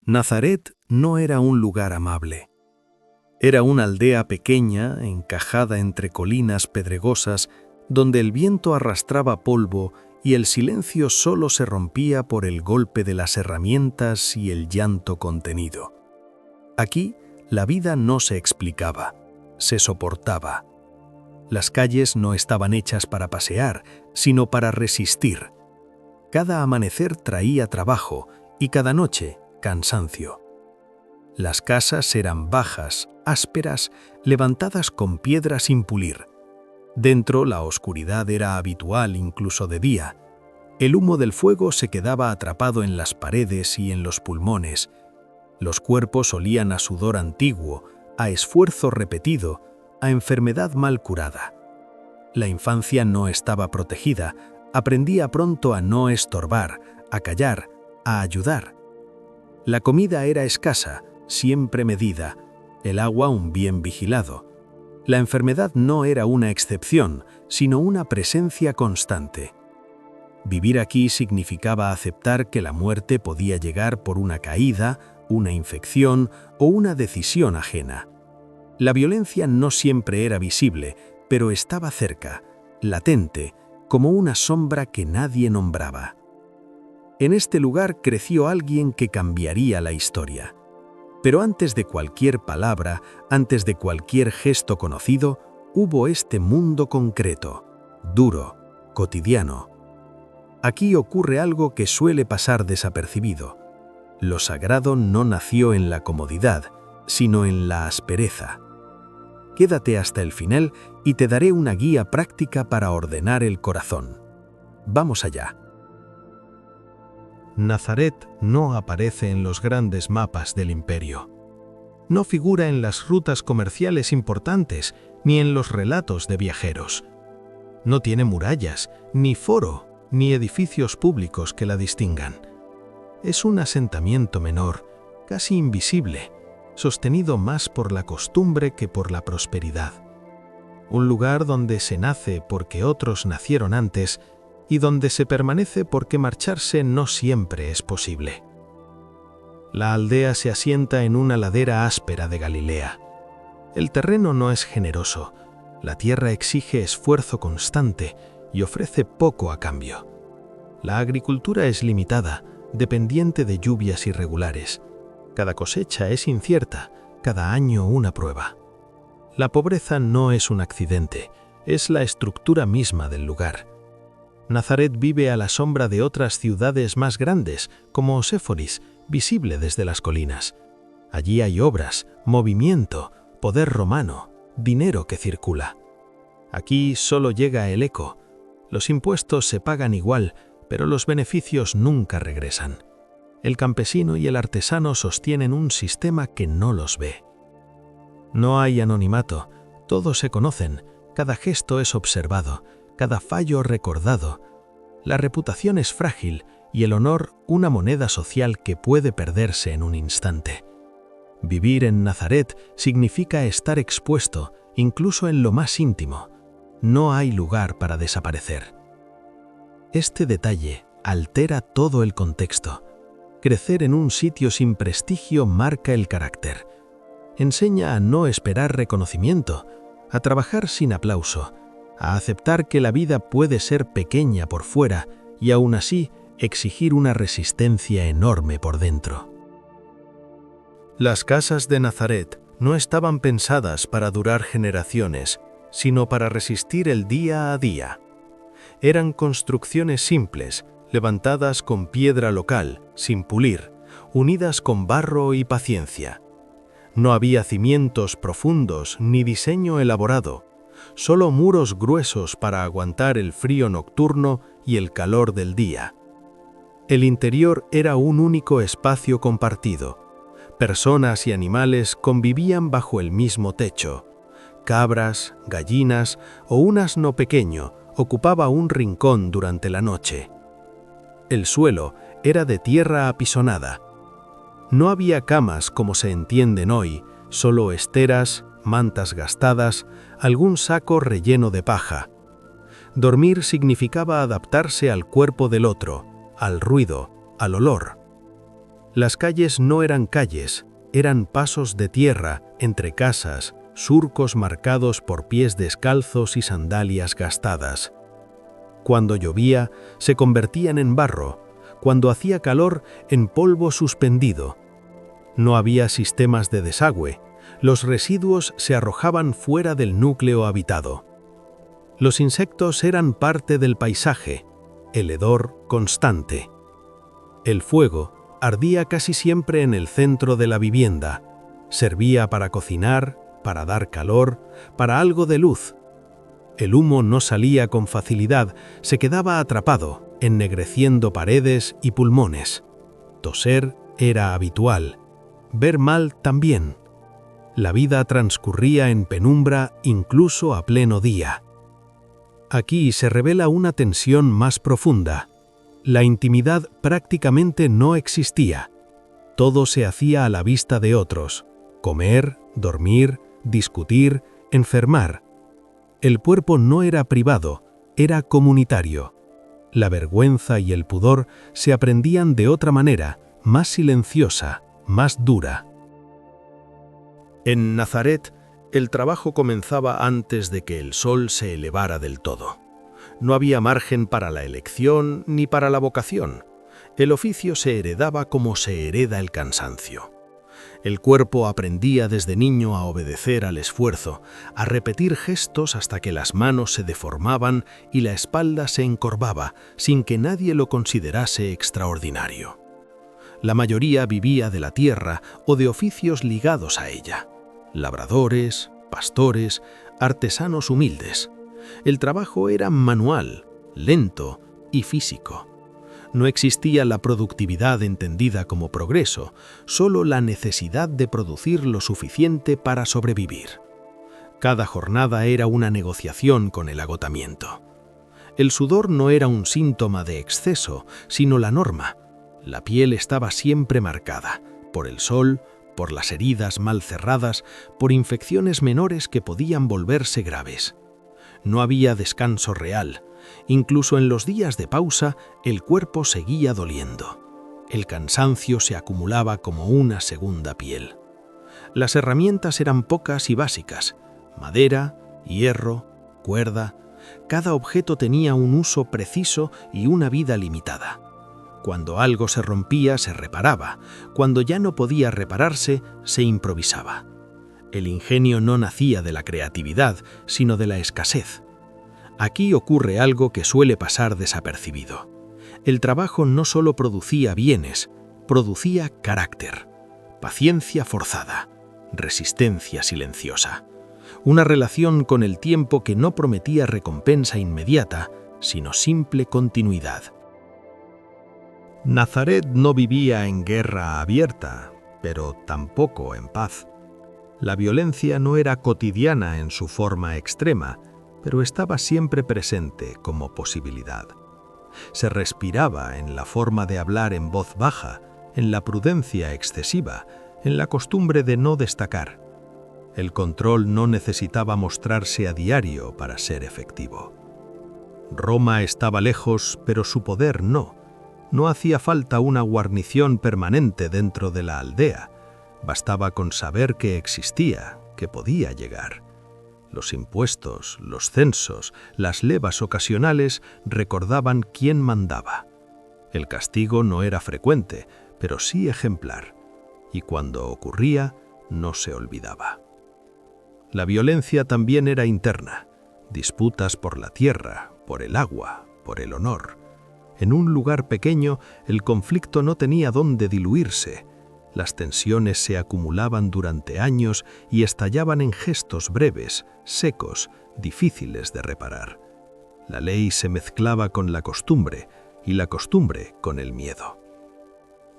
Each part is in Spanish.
Nazaret no era un lugar amable. Era una aldea pequeña, encajada entre colinas pedregosas, donde el viento arrastraba polvo y el silencio solo se rompía por el golpe de las herramientas y el llanto contenido. Aquí, la vida no se explicaba, se soportaba. Las calles no estaban hechas para pasear, sino para resistir. Cada amanecer traía trabajo y cada noche cansancio. Las casas eran bajas, ásperas, levantadas con piedra sin pulir. Dentro la oscuridad era habitual incluso de día. El humo del fuego se quedaba atrapado en las paredes y en los pulmones. Los cuerpos olían a sudor antiguo, a esfuerzo repetido, a enfermedad mal curada. La infancia no estaba protegida, aprendía pronto a no estorbar, a callar, a ayudar. La comida era escasa, siempre medida, el agua un bien vigilado. La enfermedad no era una excepción, sino una presencia constante. Vivir aquí significaba aceptar que la muerte podía llegar por una caída, una infección o una decisión ajena. La violencia no siempre era visible, pero estaba cerca, latente, como una sombra que nadie nombraba. En este lugar creció alguien que cambiaría la historia. Pero antes de cualquier palabra, antes de cualquier gesto conocido, hubo este mundo concreto, duro, cotidiano. Aquí ocurre algo que suele pasar desapercibido. Lo sagrado no nació en la comodidad, sino en la aspereza. Quédate hasta el final y te daré una guía práctica para ordenar el corazón. Vamos allá. Nazaret no aparece en los grandes mapas del imperio. No figura en las rutas comerciales importantes ni en los relatos de viajeros. No tiene murallas, ni foro, ni edificios públicos que la distingan. Es un asentamiento menor, casi invisible, sostenido más por la costumbre que por la prosperidad. Un lugar donde se nace porque otros nacieron antes y donde se permanece porque marcharse no siempre es posible. La aldea se asienta en una ladera áspera de Galilea. El terreno no es generoso, la tierra exige esfuerzo constante y ofrece poco a cambio. La agricultura es limitada, dependiente de lluvias irregulares. Cada cosecha es incierta, cada año una prueba. La pobreza no es un accidente, es la estructura misma del lugar. Nazaret vive a la sombra de otras ciudades más grandes, como Séforis, visible desde las colinas. Allí hay obras, movimiento, poder romano, dinero que circula. Aquí solo llega el eco. Los impuestos se pagan igual, pero los beneficios nunca regresan. El campesino y el artesano sostienen un sistema que no los ve. No hay anonimato, todos se conocen, cada gesto es observado, cada fallo recordado. La reputación es frágil y el honor una moneda social que puede perderse en un instante. Vivir en Nazaret significa estar expuesto, incluso en lo más íntimo. No hay lugar para desaparecer. Este detalle altera todo el contexto. Crecer en un sitio sin prestigio marca el carácter. Enseña a no esperar reconocimiento, a trabajar sin aplauso, a aceptar que la vida puede ser pequeña por fuera y aún así exigir una resistencia enorme por dentro. Las casas de Nazaret no estaban pensadas para durar generaciones, sino para resistir el día a día. Eran construcciones simples, levantadas con piedra local, sin pulir, unidas con barro y paciencia. No había cimientos profundos ni diseño elaborado, solo muros gruesos para aguantar el frío nocturno y el calor del día. El interior era un único espacio compartido. Personas y animales convivían bajo el mismo techo. Cabras, gallinas o un asno pequeño ocupaba un rincón durante la noche. El suelo era de tierra apisonada. No había camas como se entienden hoy, solo esteras, mantas gastadas, algún saco relleno de paja. Dormir significaba adaptarse al cuerpo del otro, al ruido, al olor. Las calles no eran calles, eran pasos de tierra entre casas, surcos marcados por pies descalzos y sandalias gastadas. Cuando llovía, se convertían en barro, cuando hacía calor, en polvo suspendido. No había sistemas de desagüe, los residuos se arrojaban fuera del núcleo habitado. Los insectos eran parte del paisaje, el hedor constante. El fuego ardía casi siempre en el centro de la vivienda, servía para cocinar, para dar calor, para algo de luz. El humo no salía con facilidad, se quedaba atrapado, ennegreciendo paredes y pulmones. Toser era habitual, ver mal también. La vida transcurría en penumbra incluso a pleno día. Aquí se revela una tensión más profunda. La intimidad prácticamente no existía. Todo se hacía a la vista de otros. Comer, dormir, discutir, enfermar. El cuerpo no era privado, era comunitario. La vergüenza y el pudor se aprendían de otra manera, más silenciosa, más dura. En Nazaret, el trabajo comenzaba antes de que el sol se elevara del todo. No había margen para la elección ni para la vocación. El oficio se heredaba como se hereda el cansancio. El cuerpo aprendía desde niño a obedecer al esfuerzo, a repetir gestos hasta que las manos se deformaban y la espalda se encorvaba, sin que nadie lo considerase extraordinario. La mayoría vivía de la tierra o de oficios ligados a ella. Labradores, pastores, artesanos humildes. El trabajo era manual, lento y físico. No existía la productividad entendida como progreso, solo la necesidad de producir lo suficiente para sobrevivir. Cada jornada era una negociación con el agotamiento. El sudor no era un síntoma de exceso, sino la norma. La piel estaba siempre marcada, por el sol, por las heridas mal cerradas, por infecciones menores que podían volverse graves. No había descanso real. Incluso en los días de pausa, el cuerpo seguía doliendo. El cansancio se acumulaba como una segunda piel. Las herramientas eran pocas y básicas: madera, hierro, cuerda. Cada objeto tenía un uso preciso y una vida limitada. Cuando algo se rompía, se reparaba. Cuando ya no podía repararse, se improvisaba. El ingenio no nacía de la creatividad, sino de la escasez. Aquí ocurre algo que suele pasar desapercibido. El trabajo no solo producía bienes, producía carácter, paciencia forzada, resistencia silenciosa. Una relación con el tiempo que no prometía recompensa inmediata, sino simple continuidad. Nazaret no vivía en guerra abierta, pero tampoco en paz. La violencia no era cotidiana en su forma extrema, pero estaba siempre presente como posibilidad. Se respiraba en la forma de hablar en voz baja, en la prudencia excesiva, en la costumbre de no destacar. El control no necesitaba mostrarse a diario para ser efectivo. Roma estaba lejos, pero su poder no. No hacía falta una guarnición permanente dentro de la aldea. Bastaba con saber que existía, que podía llegar. Los impuestos, los censos, las levas ocasionales recordaban quién mandaba. El castigo no era frecuente, pero sí ejemplar, y cuando ocurría, no se olvidaba. La violencia también era interna, disputas por la tierra, por el agua, por el honor. En un lugar pequeño, el conflicto no tenía dónde diluirse. Las tensiones se acumulaban durante años y estallaban en gestos breves, secos, difíciles de reparar. La ley se mezclaba con la costumbre y la costumbre con el miedo.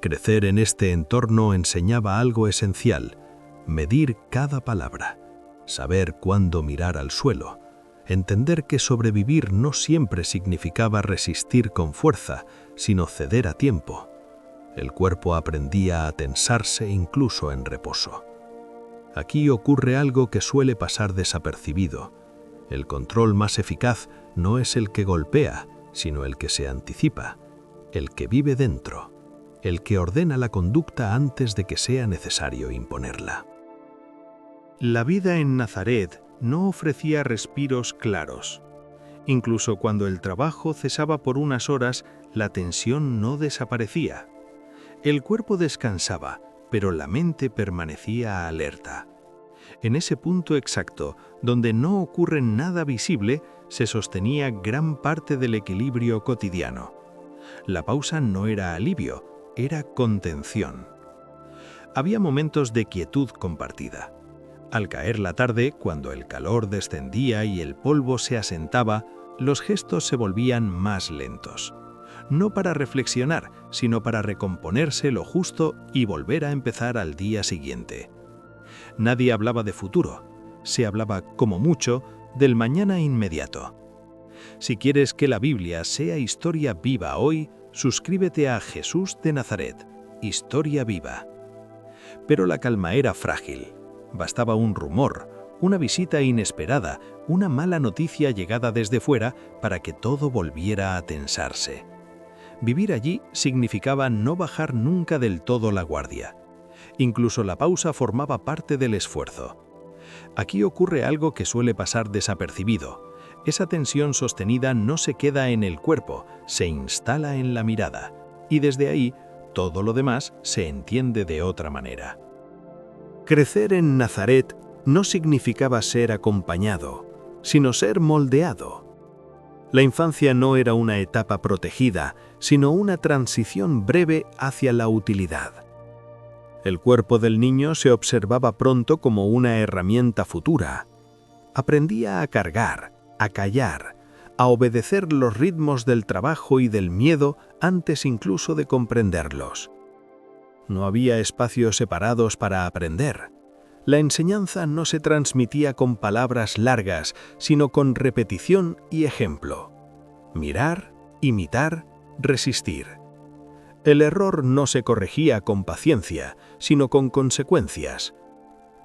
Crecer en este entorno enseñaba algo esencial: medir cada palabra, saber cuándo mirar al suelo, entender que sobrevivir no siempre significaba resistir con fuerza, sino ceder a tiempo. El cuerpo aprendía a tensarse incluso en reposo. Aquí ocurre algo que suele pasar desapercibido. El control más eficaz no es el que golpea, sino el que se anticipa, el que vive dentro, el que ordena la conducta antes de que sea necesario imponerla. La vida en Nazaret no ofrecía respiros claros. Incluso cuando el trabajo cesaba por unas horas, la tensión no desaparecía. El cuerpo descansaba, pero la mente permanecía alerta. En ese punto exacto, donde no ocurre nada visible, se sostenía gran parte del equilibrio cotidiano. La pausa no era alivio, era contención. Había momentos de quietud compartida. Al caer la tarde, cuando el calor descendía y el polvo se asentaba, los gestos se volvían más lentos. No para reflexionar, sino para recomponerse lo justo y volver a empezar al día siguiente. Nadie hablaba de futuro, se hablaba, como mucho, del mañana inmediato. Si quieres que la Biblia sea historia viva hoy, suscríbete a Jesús de Nazaret, Historia Viva. Pero la calma era frágil. Bastaba un rumor, una visita inesperada, una mala noticia llegada desde fuera para que todo volviera a tensarse. Vivir allí significaba no bajar nunca del todo la guardia. Incluso la pausa formaba parte del esfuerzo. Aquí ocurre algo que suele pasar desapercibido. Esa tensión sostenida no se queda en el cuerpo, se instala en la mirada. Y desde ahí, todo lo demás se entiende de otra manera. Crecer en Nazaret no significaba ser acompañado, sino ser moldeado. La infancia no era una etapa protegida, sino una transición breve hacia la utilidad. El cuerpo del niño se observaba pronto como una herramienta futura. Aprendía a cargar, a callar, a obedecer los ritmos del trabajo y del miedo antes incluso de comprenderlos. No había espacios separados para aprender. La enseñanza no se transmitía con palabras largas, sino con repetición y ejemplo. Mirar, imitar, resistir. El error no se corregía con paciencia, sino con consecuencias.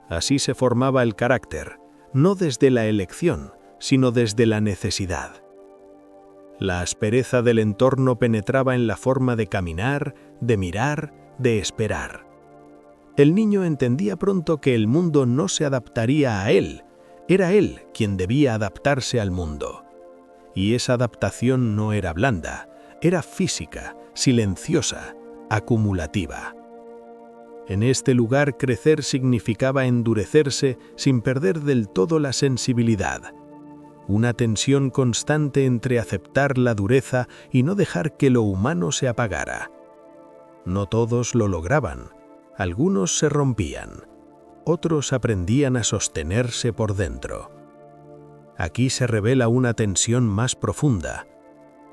Así se formaba el carácter, no desde la elección, sino desde la necesidad. La aspereza del entorno penetraba en la forma de caminar, de mirar, de esperar. El niño entendía pronto que el mundo no se adaptaría a él, era él quien debía adaptarse al mundo. Y esa adaptación no era blanda, era física, silenciosa, acumulativa. En este lugar crecer significaba endurecerse sin perder del todo la sensibilidad. Una tensión constante entre aceptar la dureza y no dejar que lo humano se apagara. No todos lo lograban, algunos se rompían, otros aprendían a sostenerse por dentro. Aquí se revela una tensión más profunda.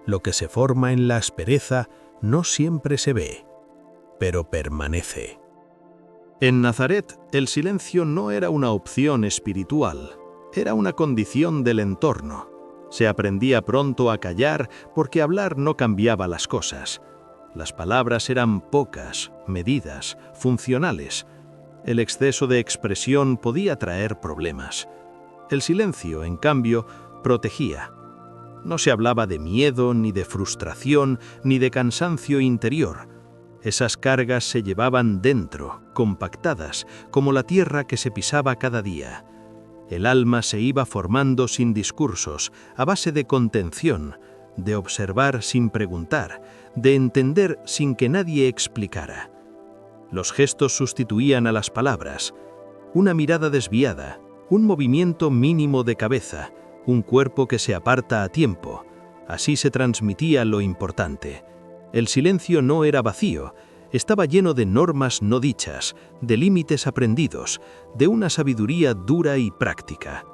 Lo que se forma en la aspereza no siempre se ve, pero permanece. En Nazaret, el silencio no era una opción espiritual, era una condición del entorno. Se aprendía pronto a callar porque hablar no cambiaba las cosas. Las palabras eran pocas, medidas, funcionales. El exceso de expresión podía traer problemas. El silencio, en cambio, protegía. No se hablaba de miedo, ni de frustración, ni de cansancio interior. Esas cargas se llevaban dentro, compactadas, como la tierra que se pisaba cada día. El alma se iba formando sin discursos, a base de contención, de observar sin preguntar, de entender sin que nadie explicara. Los gestos sustituían a las palabras. Una mirada desviada, un movimiento mínimo de cabeza, un cuerpo que se aparta a tiempo. Así se transmitía lo importante. El silencio no era vacío, estaba lleno de normas no dichas, de límites aprendidos, de una sabiduría dura y práctica.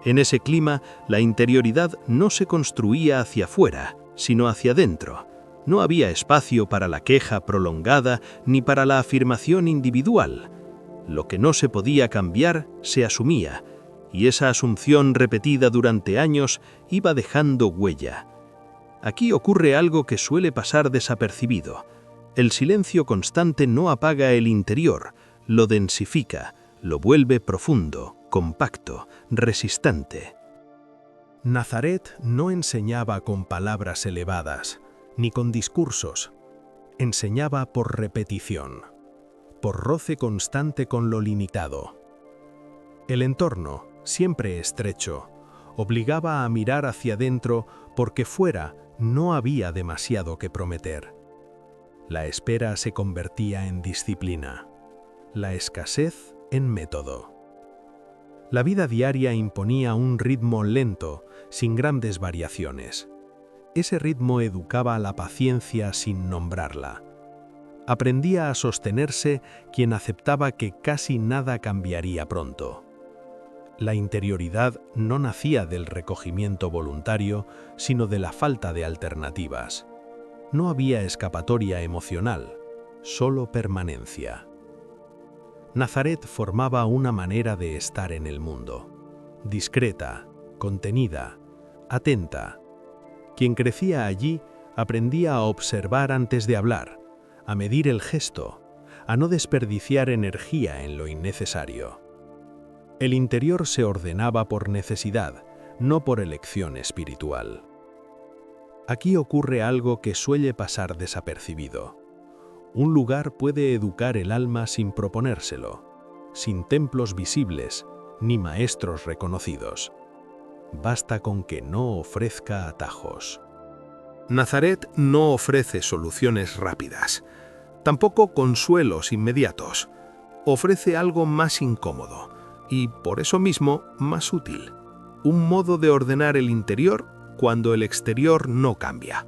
En ese clima, la interioridad no se construía hacia afuera, sino hacia dentro. No había espacio para la queja prolongada ni para la afirmación individual. Lo que no se podía cambiar se asumía, y esa asunción repetida durante años iba dejando huella. Aquí ocurre algo que suele pasar desapercibido. El silencio constante no apaga el interior, lo densifica, lo vuelve profundo, compacto, resistente. Nazaret no enseñaba con palabras elevadas, ni con discursos. Enseñaba por repetición, por roce constante con lo limitado. El entorno, siempre estrecho, obligaba a mirar hacia dentro porque fuera no había demasiado que prometer. La espera se convertía en disciplina, la escasez en método. La vida diaria imponía un ritmo lento, sin grandes variaciones. Ese ritmo educaba a la paciencia sin nombrarla. Aprendía a sostenerse quien aceptaba que casi nada cambiaría pronto. La interioridad no nacía del recogimiento voluntario, sino de la falta de alternativas. No había escapatoria emocional, solo permanencia. Nazaret formaba una manera de estar en el mundo, discreta, contenida, atenta. Quien crecía allí aprendía a observar antes de hablar, a medir el gesto, a no desperdiciar energía en lo innecesario. El interior se ordenaba por necesidad, no por elección espiritual. Aquí ocurre algo que suele pasar desapercibido. Un lugar puede educar el alma sin proponérselo, sin templos visibles ni maestros reconocidos. Basta con que no ofrezca atajos. Nazaret no ofrece soluciones rápidas, tampoco consuelos inmediatos. Ofrece algo más incómodo y, por eso mismo, más útil. Un modo de ordenar el interior cuando el exterior no cambia.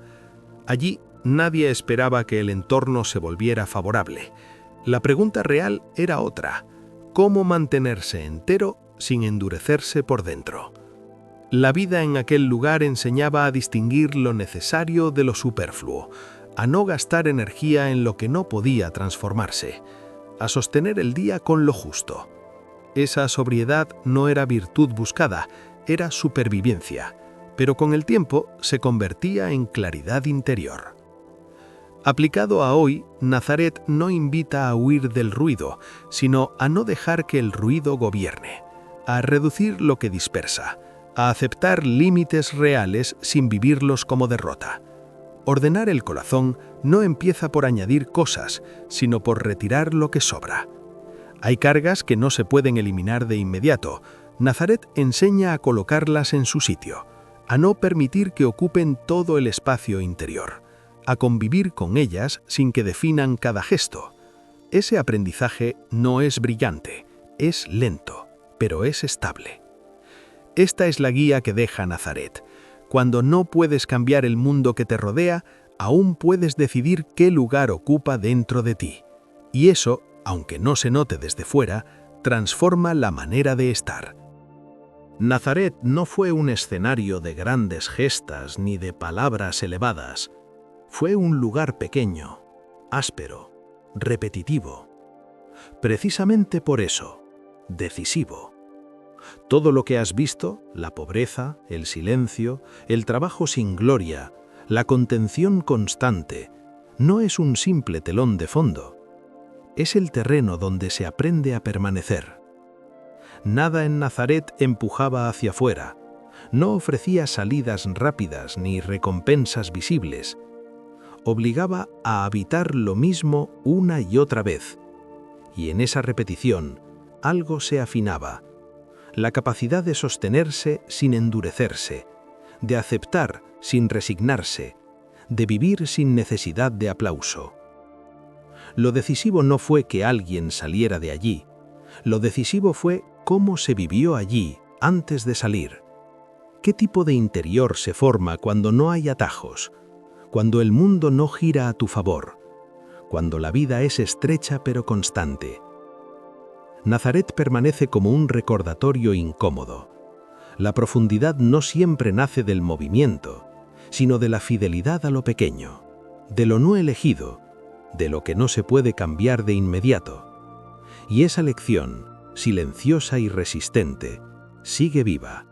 Allí nadie esperaba que el entorno se volviera favorable. La pregunta real era otra: ¿cómo mantenerse entero sin endurecerse por dentro? La vida en aquel lugar enseñaba a distinguir lo necesario de lo superfluo, a no gastar energía en lo que no podía transformarse, a sostener el día con lo justo. Esa sobriedad no era virtud buscada, era supervivencia, pero con el tiempo se convertía en claridad interior. Aplicado a hoy, Nazaret no invita a huir del ruido, sino a no dejar que el ruido gobierne, a reducir lo que dispersa, a aceptar límites reales sin vivirlos como derrota. Ordenar el corazón no empieza por añadir cosas, sino por retirar lo que sobra. Hay cargas que no se pueden eliminar de inmediato. Nazaret enseña a colocarlas en su sitio, a no permitir que ocupen todo el espacio interior, a convivir con ellas sin que definan cada gesto. Ese aprendizaje no es brillante, es lento, pero es estable. Esta es la guía que deja Nazaret. Cuando no puedes cambiar el mundo que te rodea, aún puedes decidir qué lugar ocupa dentro de ti. Y eso, aunque no se note desde fuera, transforma la manera de estar. Nazaret no fue un escenario de grandes gestas ni de palabras elevadas. Fue un lugar pequeño, áspero, repetitivo. Precisamente por eso, decisivo. Todo lo que has visto, la pobreza, el silencio, el trabajo sin gloria, la contención constante, no es un simple telón de fondo. Es el terreno donde se aprende a permanecer. Nada en Nazaret empujaba hacia afuera, no ofrecía salidas rápidas ni recompensas visibles. Obligaba a habitar lo mismo una y otra vez, y en esa repetición algo se afinaba. La capacidad de sostenerse sin endurecerse, de aceptar sin resignarse, de vivir sin necesidad de aplauso. Lo decisivo no fue que alguien saliera de allí, lo decisivo fue cómo se vivió allí antes de salir. ¿Qué tipo de interior se forma cuando no hay atajos? Cuando el mundo no gira a tu favor, cuando la vida es estrecha pero constante. Nazaret permanece como un recordatorio incómodo. La profundidad no siempre nace del movimiento, sino de la fidelidad a lo pequeño, de lo no elegido, de lo que no se puede cambiar de inmediato. Y esa lección, silenciosa y resistente, sigue viva,